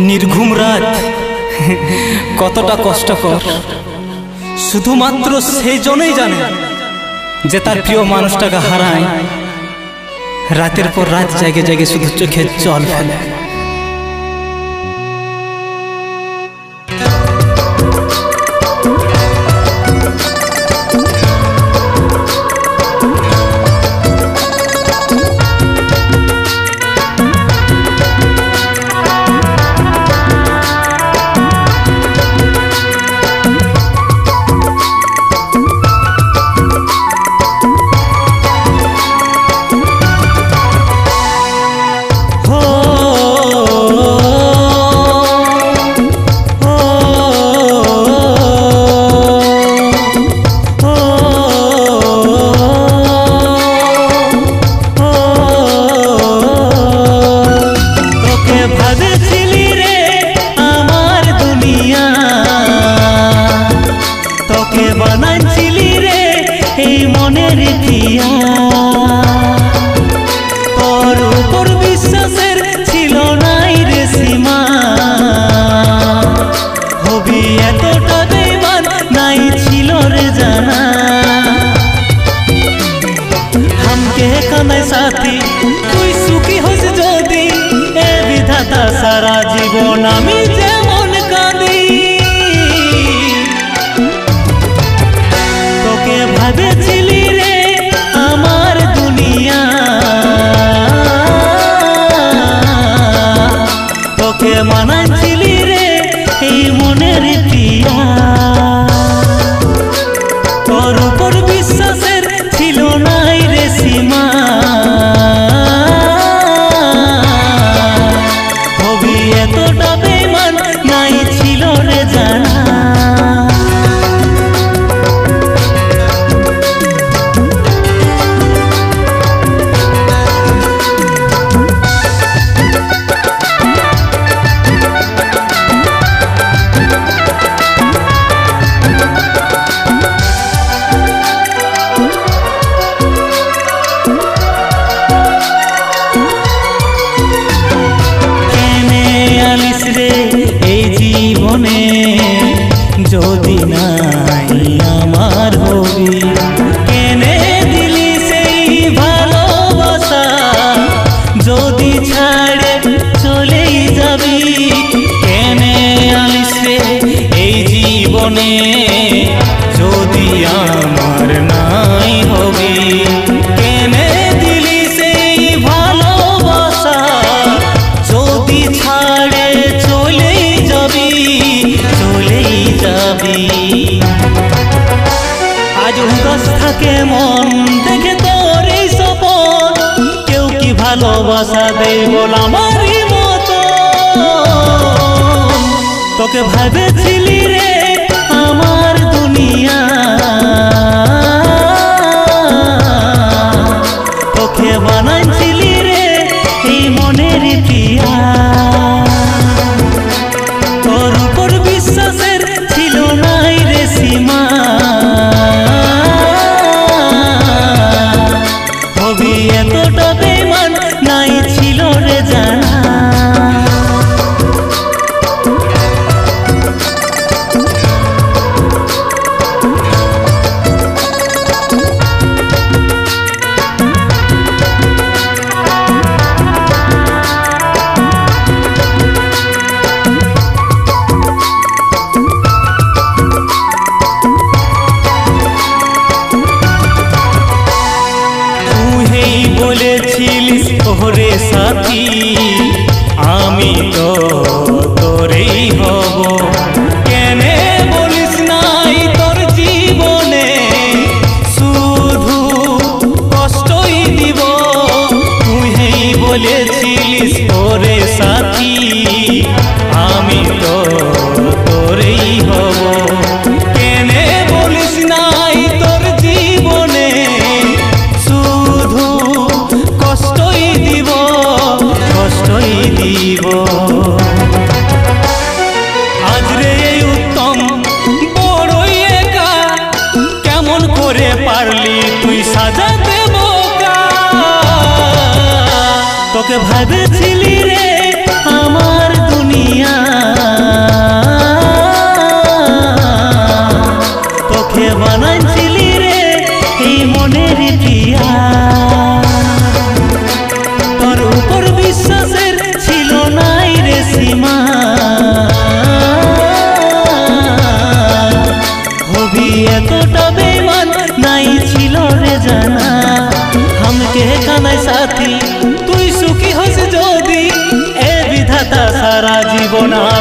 নির্ঘুম রাত কতটা কষ্টকর শুধুমাত্র সেই জনই জানে যে তার প্রিয় মানুষটাকে হারায়। রাতের পর রাত জেগে জেগে শুধু চোখে জল ফেলে। সাথী তুই সুখী হোস যদি এ বিধাতা সারা জীবন আমি যেমন কাঁদি। তোকে ভাবেছিলি রে আমার দুনিয়া, তোকে মানাচ্ছিলি রে এই মনের পিয়া। তোর উপর বিশ্বাসের ছিল নাই রে সীমা, এতটা বেমান নাই ছিল রে জানা। এই জীবনে যদি নাই আমার হবি, কেনে দিলি সেই ভালোবাসা যদি ছাড়ে চলেই যাবি। কেনে আলিস রে এই জীবনে যদি আমার নাই হবি, কেনে দিলি সেই ভালোবাসা যদি ছাড়ে চলেই যাবি। আজ উদাস থাকে মন দেখে তোর এই সপন, কেউ কি ভালোবাসা দেয় বল আমারই মতো। তোকে ভাবেছিলি রে আমার দুনিয়া, তোকে বানাইছিলি রে এই মনের পিয়া। তোর উপর বিশ্বাসের ছিল নাই রে সীমা, হবি এতটা বেমান নাই ছিল রে জানা। বলেছিলিস ওরে সাথী আমি তো তোরেই হব, কেনে বলিস নাই তোর জীবনে শুধু কষ্টই দিব। তুই বলেছিলিস ওরে সাথী আমি তো তোরেই হব, কেনে বলিস নাই তোর জীবনে কষ্টই দিব। আজ রে এই উত্তম বড়ই একা, কেমন করে পারলি তুই সাজাতে বোকা। তোকে ভাবেছিলি রে আমার দুনিয়া, না